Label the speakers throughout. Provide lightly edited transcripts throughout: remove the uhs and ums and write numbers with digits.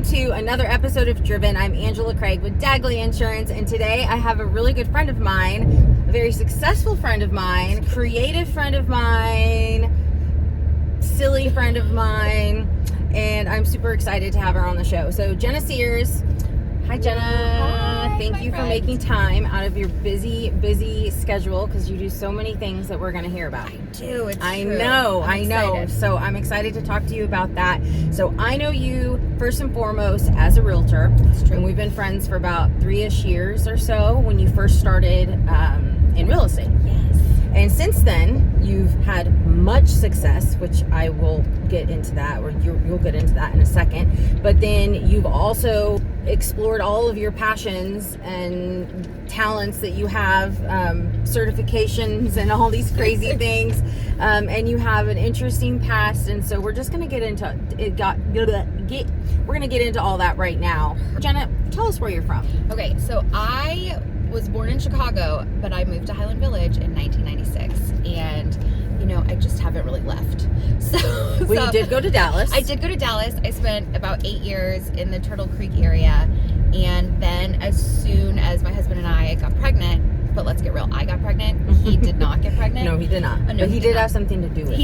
Speaker 1: welcome to another episode of Driven. I'm Angela Kreig with Dagley Insurance, and today I have a really good friend of mine, a very successful friend of mine, creative friend of mine, silly friend of mine, and I'm super excited to have her on the show. So Jennah Ciers. Hi, Jennah.
Speaker 2: Hi,
Speaker 1: Thank you for making time out of your busy schedule, because you do so many things that we're going to hear about.
Speaker 2: I do. It's
Speaker 1: I
Speaker 2: true.
Speaker 1: know.
Speaker 2: Excited.
Speaker 1: So I'm excited to talk to you about that. So I know you first and foremost as a realtor.
Speaker 2: That's true.
Speaker 1: And we've been friends for about 3-ish years or so when you first started in real estate.
Speaker 2: Yes.
Speaker 1: And since then, you've had much success, which I will get into that, or you'll get into that in a second. But then you've also explored all of your passions and talents that you have, certifications and all these crazy things. And you have an interesting past. And so we're just going to get into we're going to get into all that right now. Jennah, tell us where you're from.
Speaker 2: Okay, so I was born in Chicago, but I moved to Highland Village in 1996, and I just haven't really left. So
Speaker 1: You did go to Dallas.
Speaker 2: I did go to Dallas. I spent about 8 years in the Turtle Creek area, and then as soon as my husband and I got pregnant, but let's get real, I got pregnant. He did not get pregnant.
Speaker 1: No, he did not.
Speaker 2: No,
Speaker 1: but he did
Speaker 2: not.
Speaker 1: have something to do with it.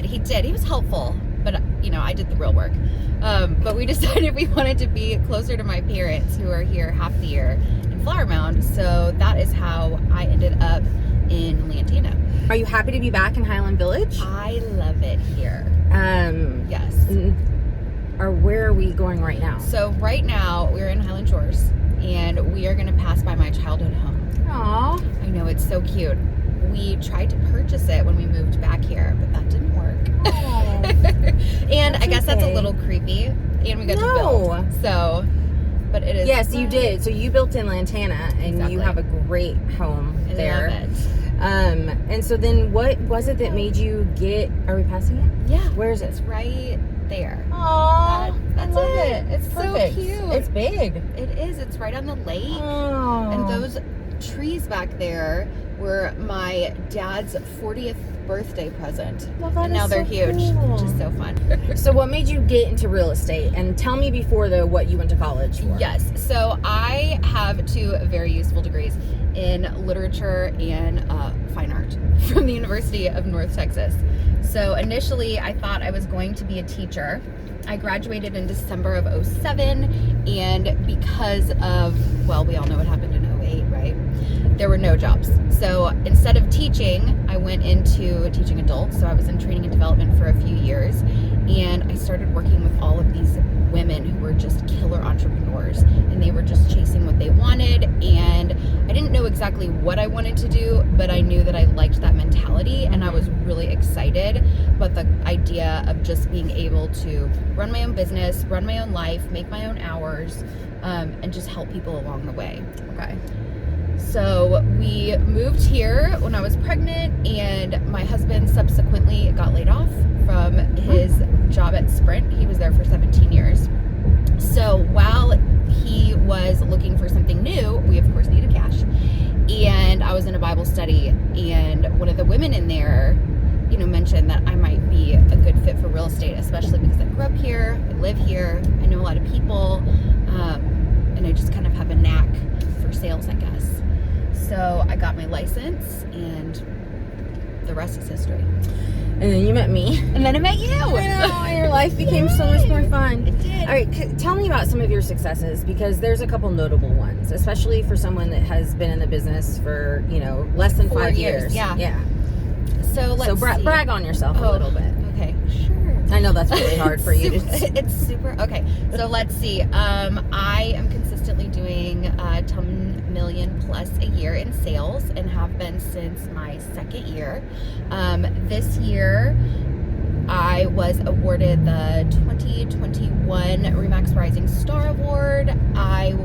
Speaker 2: He did. He was helpful, but I did the real work. But we decided we wanted to be closer to my parents, who are here half the year in Flower Mound. So that is how I ended up in Lantana.
Speaker 1: Are you happy to be back in Highland Village?
Speaker 2: I love it here.
Speaker 1: Yes.
Speaker 2: Yes.
Speaker 1: Or where are we going right now?
Speaker 2: So right now we're in Highland Shores, and we are going to pass by my childhood home.
Speaker 1: Aww.
Speaker 2: I know, it's so cute. We tried to purchase it when we moved back here, but that didn't work.
Speaker 1: Oh,
Speaker 2: And I guess that's a
Speaker 1: okay.
Speaker 2: little creepy. And we got to build. So, but it is.
Speaker 1: Yes, you did. So you built in Lantana, and
Speaker 2: Exactly.
Speaker 1: you have a great home there.
Speaker 2: I love it.
Speaker 1: And so then what was it that made you get, are we passing it?
Speaker 2: Yeah.
Speaker 1: Where is it?
Speaker 2: It's right there.
Speaker 1: Aww.
Speaker 2: That's
Speaker 1: I love
Speaker 2: it.
Speaker 1: It's
Speaker 2: So
Speaker 1: perfect.
Speaker 2: cute.
Speaker 1: It's big.
Speaker 2: It is. It's right on the lake.
Speaker 1: Oh.
Speaker 2: And those trees back there were my dad's 40th birthday present.
Speaker 1: Well, that
Speaker 2: and
Speaker 1: is
Speaker 2: now they're
Speaker 1: so
Speaker 2: huge,
Speaker 1: cool.
Speaker 2: which is so fun.
Speaker 1: So what made you get into real estate? And tell me before what you went to college for.
Speaker 2: Yes. So I have 2 very useful degrees in literature and fine art from the University of North Texas. So initially I thought I was going to be a teacher. I graduated in December of 2007, and because of, well, we all know what happened in 2008, right? There were no jobs. So instead of teaching, I went into teaching adults. So I was in training and development for a few years, and I started working with all of these women who were just killer entrepreneurs, and they were just chasing what they wanted. And I didn't know exactly what I wanted to do, but I knew that I liked that mentality, and I was really excited about the idea of just being able to run my own business, run my own life, make my own hours, and just help people along the way. Okay. So we moved here when I was pregnant, and my husband subsequently got laid off from his job at Sprint. He was there for 17 years. So while he was looking for something new, we of course needed cash. And I was in a Bible study, and one of the women in there, mentioned that I might be a good fit for real estate, especially because I grew up here, I live here, I know a lot of people, and I just kind of have a knack for sales, I guess. So I got my license, and the rest is history.
Speaker 1: And then you met me.
Speaker 2: And then I met you.
Speaker 1: I know, and your life became so much more fun.
Speaker 2: It did.
Speaker 1: All right, tell me about some of your successes, because there's a couple notable ones, especially for someone that has been in the business for, less than
Speaker 2: 4
Speaker 1: 5
Speaker 2: years.
Speaker 1: years.
Speaker 2: Yeah. So let's see.
Speaker 1: brag on yourself a little bit.
Speaker 2: Okay, sure.
Speaker 1: I know that's really hard for you.
Speaker 2: It's super. Okay, so let's see. I am consistently doing 10 million plus a year in sales, and have been since my 2nd year. This year, I was awarded the 2021 RE/MAX Rising Star Award. I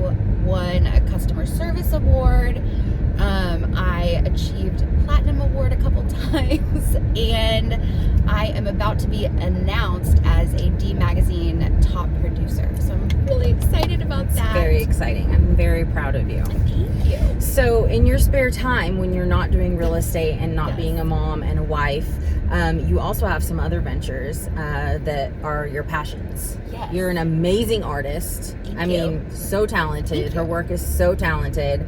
Speaker 2: won a customer service award. I achieved Platinum Award a couple times. Times, and I am about to be announced as a D Magazine top producer. So I'm really excited about that.
Speaker 1: Very exciting. I'm very proud of you.
Speaker 2: Thank you.
Speaker 1: So in your spare time, when you're not doing real estate and not
Speaker 2: Yes.
Speaker 1: being a mom and a wife, you also have some other ventures that are your passions.
Speaker 2: Yes.
Speaker 1: You're an amazing artist.
Speaker 2: Thank you.
Speaker 1: So talented.
Speaker 2: Thank
Speaker 1: Her
Speaker 2: you.
Speaker 1: work is so talented.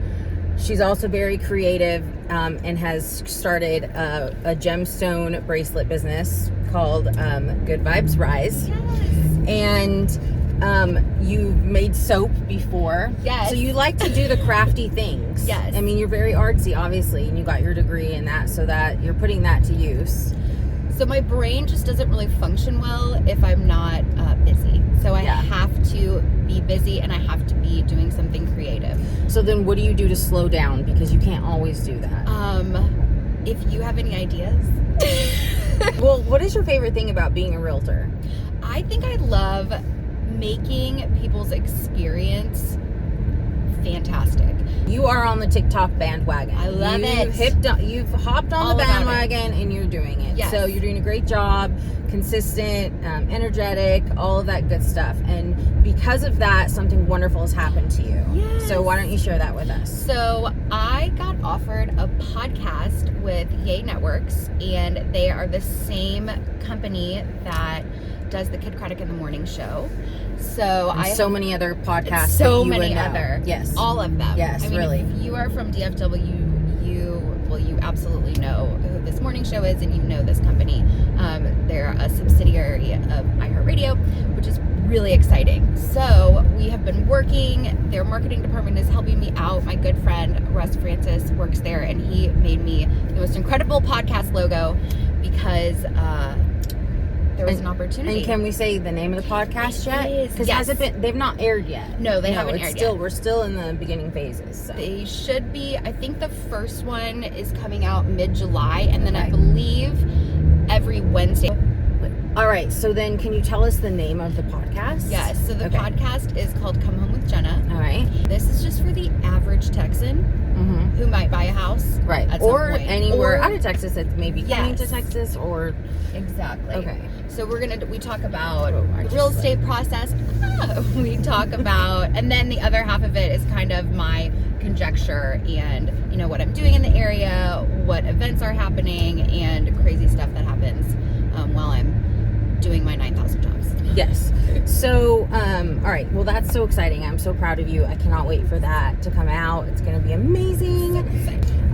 Speaker 1: She's also very creative and has started a gemstone bracelet business called Good Vibes Rise.
Speaker 2: Yes.
Speaker 1: And you've made soap before.
Speaker 2: Yes.
Speaker 1: So you like to do the crafty things.
Speaker 2: Yes.
Speaker 1: I mean, you're very artsy, obviously, and you got your degree in that, so that you're putting that to use.
Speaker 2: So my brain just doesn't really function well if I'm not busy. So I have to be busy and I have to be doing something creative.
Speaker 1: So then what do you do to slow down? Because you can't always do that.
Speaker 2: If you have any ideas.
Speaker 1: Well, what is your favorite thing about being a realtor?
Speaker 2: I think I love making people's experience fantastic.
Speaker 1: You are on the TikTok bandwagon.
Speaker 2: I love it.
Speaker 1: You've hopped on
Speaker 2: All
Speaker 1: the
Speaker 2: about
Speaker 1: bandwagon and you're doing it.
Speaker 2: Yes.
Speaker 1: So you're doing a great job, consistent, energetic, all of that good stuff. And because of that, something wonderful has happened to you.
Speaker 2: Yes.
Speaker 1: So why don't you share that with us?
Speaker 2: So I got offered a podcast with Yay Networks, and they are the same company that does the Kid Kreig in the Morning Show. So
Speaker 1: And many other podcasts.
Speaker 2: so
Speaker 1: that you
Speaker 2: many
Speaker 1: would know.
Speaker 2: other.
Speaker 1: Yes.
Speaker 2: All of them.
Speaker 1: Yes,
Speaker 2: I mean,
Speaker 1: really.
Speaker 2: if you are from DFW, you absolutely know who this morning show is, and you know this company. They're a subsidiary of iHeartRadio, which is really exciting. So we have been working. Their marketing department is helping me out. My good friend Russ Francis works there, and he made me the most incredible podcast logo because there was an opportunity.
Speaker 1: And can we say the name of the podcast yet?
Speaker 2: It is,
Speaker 1: Because
Speaker 2: yes.
Speaker 1: they've not aired yet.
Speaker 2: No, they haven't aired yet.
Speaker 1: We're still in the beginning phases. So.
Speaker 2: They should be. I think the first one is coming out mid-July, and then I
Speaker 1: Okay.
Speaker 2: believe every Wednesday.
Speaker 1: All right, so then can you tell us the name of the podcast?
Speaker 2: Yes, so the
Speaker 1: Okay.
Speaker 2: podcast is called Come Home with Jennah.
Speaker 1: All right.
Speaker 2: This is just for the average Texan
Speaker 1: Mm-hmm.
Speaker 2: who might buy a house.
Speaker 1: Right.
Speaker 2: At some
Speaker 1: Or
Speaker 2: point.
Speaker 1: anywhere
Speaker 2: Or-
Speaker 1: out of Texas that's maybe coming to
Speaker 2: Yes.
Speaker 1: Texas or...
Speaker 2: Exactly.
Speaker 1: Okay.
Speaker 2: So we talk about
Speaker 1: Oh, I
Speaker 2: the
Speaker 1: just
Speaker 2: real
Speaker 1: like-
Speaker 2: estate process. We talk about, and then the other half of it is kind of my conjecture and, what I'm doing in the area, what events are happening, and crazy stuff that happens while I'm doing my 9,000 jobs.
Speaker 1: Yes. So, all right. Well, that's so exciting. I'm so proud of you. I cannot wait for that to come out. It's going to be amazing.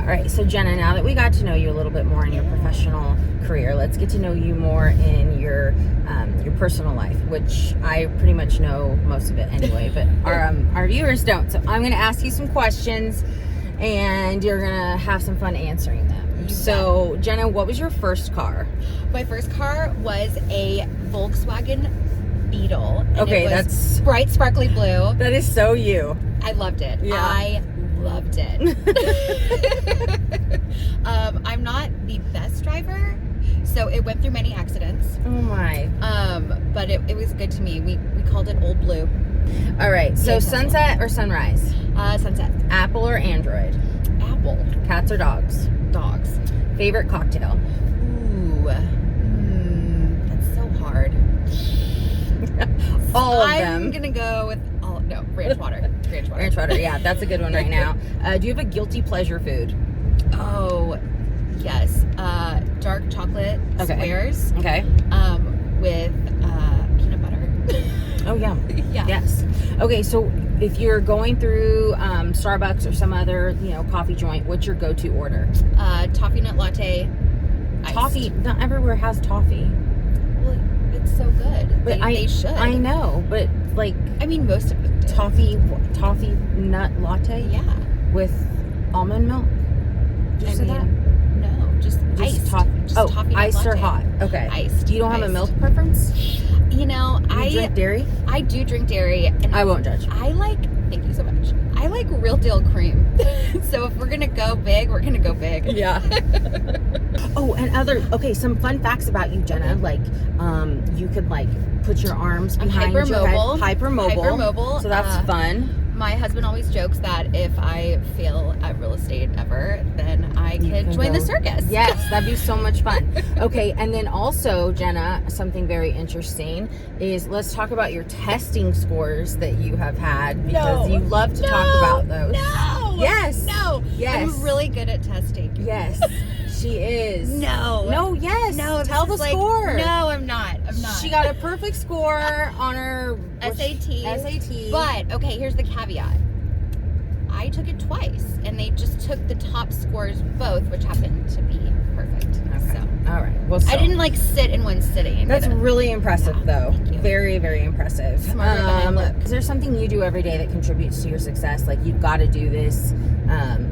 Speaker 1: All right. So, Jennah, now that we got to know you a little bit more in your professional career, let's get to know you more in your personal life, which I pretty much know most of it anyway, but our viewers don't. So, I'm going to ask you some questions, and you're going to have some fun answering them. So, Jennah, what was your first car?
Speaker 2: My first car was a Volkswagen Beetle. And
Speaker 1: Okay,
Speaker 2: it was
Speaker 1: that's...
Speaker 2: bright, sparkly blue.
Speaker 1: That is so you.
Speaker 2: I loved it.
Speaker 1: Yeah.
Speaker 2: I loved it. I'm not the best driver, so it went through many accidents.
Speaker 1: Oh my.
Speaker 2: But it was good to me. We called it Old Blue.
Speaker 1: All right. So
Speaker 2: Yeah,
Speaker 1: sunset or sunrise?
Speaker 2: Sunset.
Speaker 1: Apple or Android?
Speaker 2: Apple.
Speaker 1: Cats or dogs?
Speaker 2: Dogs.
Speaker 1: Favorite cocktail?
Speaker 2: Ooh. That's so hard.
Speaker 1: All of
Speaker 2: I'm
Speaker 1: them.
Speaker 2: gonna go with ranch water. Ranch water.
Speaker 1: Ranch water. Yeah, that's a good one right now. Do you have a guilty pleasure food?
Speaker 2: Oh, yes. Dark chocolate squares.
Speaker 1: Okay.
Speaker 2: With peanut butter.
Speaker 1: Oh yeah.
Speaker 2: Yeah.
Speaker 1: Yes. Okay. So if you're going through Starbucks or some other coffee joint, what's your go-to order?
Speaker 2: Toffee nut latte. Iced.
Speaker 1: Toffee. Not everywhere has toffee.
Speaker 2: Well, it's so good.
Speaker 1: But
Speaker 2: They should.
Speaker 1: I know, but like
Speaker 2: I mean, most of them do.
Speaker 1: toffee nut latte
Speaker 2: Yeah.
Speaker 1: with almond milk. Did you say that?
Speaker 2: No, just iced.
Speaker 1: Toffee.
Speaker 2: Just
Speaker 1: Oh,
Speaker 2: toffee nut
Speaker 1: iced or
Speaker 2: latte.
Speaker 1: hot? Okay.
Speaker 2: Iced.
Speaker 1: You don't have a
Speaker 2: Iced.
Speaker 1: milk preference?
Speaker 2: You
Speaker 1: Drink dairy?
Speaker 2: I do drink dairy, and
Speaker 1: I won't judge.
Speaker 2: Thank you so much. I like real deal cream. So if we're gonna go big, we're gonna go big.
Speaker 1: Yeah. Oh, and some fun facts about you, Jennah. Like, you could put your arms
Speaker 2: I'm
Speaker 1: behind your head.
Speaker 2: hypermobile.
Speaker 1: Hypermobile.
Speaker 2: Hypermobile.
Speaker 1: So that's fun.
Speaker 2: My husband always jokes that if I fail at real estate ever, then I could join the circus.
Speaker 1: Yes, that'd be so much fun. Okay, and then also, Jennah, something very interesting is let's talk about your testing scores that you have had, because you love to talk about those.
Speaker 2: No.
Speaker 1: Yes.
Speaker 2: No.
Speaker 1: Yes.
Speaker 2: I'm really good at testing.
Speaker 1: Yes, she is.
Speaker 2: No.
Speaker 1: No, yes.
Speaker 2: No.
Speaker 1: Tell the score.
Speaker 2: No, I'm not.
Speaker 1: She got a perfect score on her
Speaker 2: SAT. But, okay, here's the caveat. I took it twice, and they just took the top scores both, which happened to be perfect.
Speaker 1: Okay.
Speaker 2: So.
Speaker 1: All right. Well,
Speaker 2: I didn't like sit in one sitting.
Speaker 1: That's really impressive, though.
Speaker 2: Thank you.
Speaker 1: Very, very impressive.
Speaker 2: Smarter than I look.
Speaker 1: Is there something you do every day that contributes to your success? Like, you've got to do this,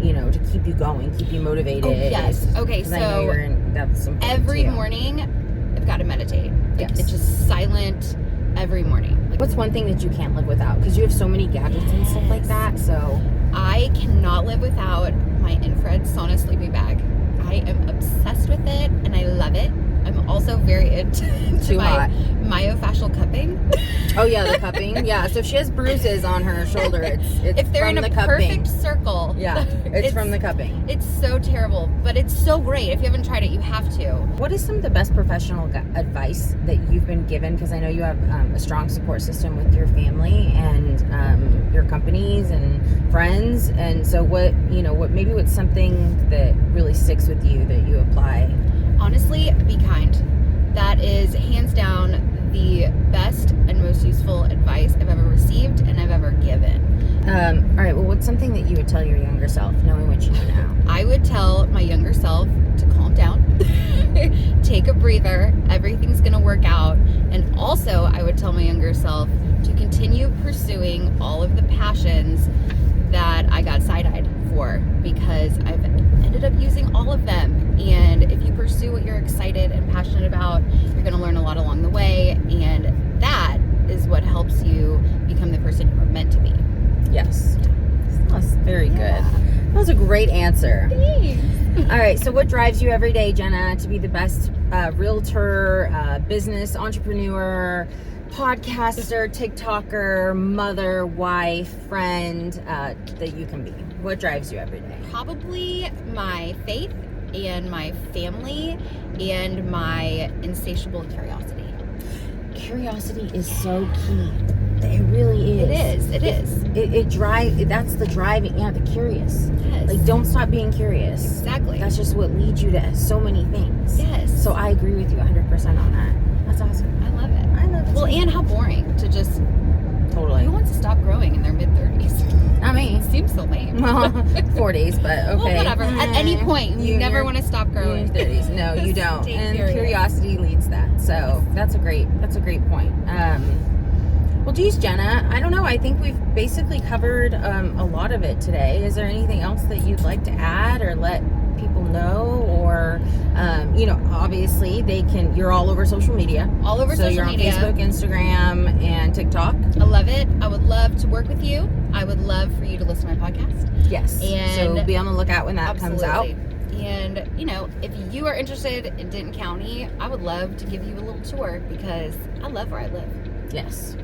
Speaker 1: you know, to keep you going, keep you motivated.
Speaker 2: Oh, yes. Okay,
Speaker 1: 'Cause I know that's important
Speaker 2: every
Speaker 1: to you.
Speaker 2: morning, I've got to meditate. Like,
Speaker 1: Yes.
Speaker 2: it's just silent every morning. Like,
Speaker 1: What's one thing that you can't live without? Because you have so many gadgets and stuff like that. So
Speaker 2: I cannot live without my infrared sauna sleeping bag. I am obsessed with it, and I love it. I'm also very into my myofascial cupping.
Speaker 1: Oh yeah, the cupping. Yeah. So if she has bruises on her shoulder, it's
Speaker 2: if they're
Speaker 1: from
Speaker 2: in a
Speaker 1: the cupping.
Speaker 2: perfect circle.
Speaker 1: Yeah, it's from the cupping.
Speaker 2: It's so terrible, but it's so great. If you haven't tried it, you have to.
Speaker 1: What is some of the best professional advice that you've been given? Because I know you have a strong support system with your family and your companies and friends. And so what's something that really sticks with you that you apply?
Speaker 2: Honestly, be kind. That is hands down the best and most useful advice I've ever received and I've ever given.
Speaker 1: All right, well, what's something that you would tell your younger self, knowing what you know now?
Speaker 2: I would tell my younger self to calm down, take a breather, everything's gonna work out. And also, I would tell my younger self to continue pursuing all of the passions that I got side-eyed for, because I've ended up using all of them. And if you pursue what you're excited and passionate about, you're going to learn a lot along the way, and that is what helps you become the person you were meant to be.
Speaker 1: Yes. That's very good. That was a great answer.
Speaker 2: Thanks.
Speaker 1: All right, so what drives you every day, Jennah, to be the best realtor, business entrepreneur, podcaster, TikToker, mother, wife, friend that you can be? What drives you every day?
Speaker 2: Probably my faith and my family and my insatiable curiosity.
Speaker 1: Curiosity is so key. It really is.
Speaker 2: It is.
Speaker 1: It drives. That's the driving. Yeah, the curious.
Speaker 2: Yes.
Speaker 1: Like, don't stop being curious.
Speaker 2: Exactly.
Speaker 1: That's just what leads you to so many things.
Speaker 2: Yes.
Speaker 1: So I agree with you 100% on that. That's awesome.
Speaker 2: I love it.
Speaker 1: I love it.
Speaker 2: Well, and how boring to just...
Speaker 1: Totally.
Speaker 2: Who wants to stop growing in their mid-30s?
Speaker 1: I mean,
Speaker 2: It seems so lame.
Speaker 1: well, 40s, but okay.
Speaker 2: Well, whatever. At any point, you never
Speaker 1: you're
Speaker 2: want to stop growing.
Speaker 1: in your 30s. No, you don't.
Speaker 2: Stay
Speaker 1: And
Speaker 2: curious.
Speaker 1: curiosity leads that. So that's a great point. Well, geez, Jennah, I don't know. I think we've basically covered a lot of it today. Is there anything else that you'd like to add or let people know? Or, obviously you're all over social media.
Speaker 2: All over social media.
Speaker 1: So you're on Facebook, Instagram, and TikTok.
Speaker 2: I love it. I would love to work with you. I would love for you to listen to my podcast.
Speaker 1: Yes.
Speaker 2: And
Speaker 1: so be on the lookout when that comes out.
Speaker 2: And, if you are interested in Denton County, I would love to give you a little tour because I love where I live.
Speaker 1: Yes.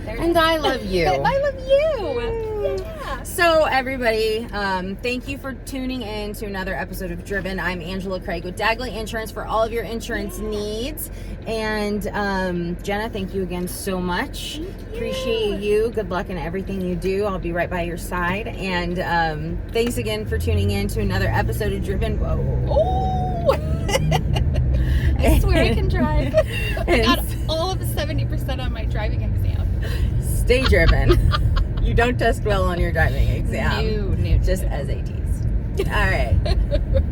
Speaker 2: There it
Speaker 1: And
Speaker 2: is.
Speaker 1: I love you.
Speaker 2: I love you. Yeah.
Speaker 1: So everybody, thank you for tuning in to another episode of Driven. I'm Angela Kreig with Dagley Insurance for all of your insurance needs. And Jennah, thank you again so much.
Speaker 2: Thank you.
Speaker 1: Appreciate you. Good luck in everything you do. I'll be right by your side. And thanks again for tuning in to another episode of Driven. Whoa.
Speaker 2: Oh! I swear I can drive. I got all of 70% on my driving exam.
Speaker 1: Stay driven. You don't test well on your driving exam.
Speaker 2: No.
Speaker 1: Just SATs. All right.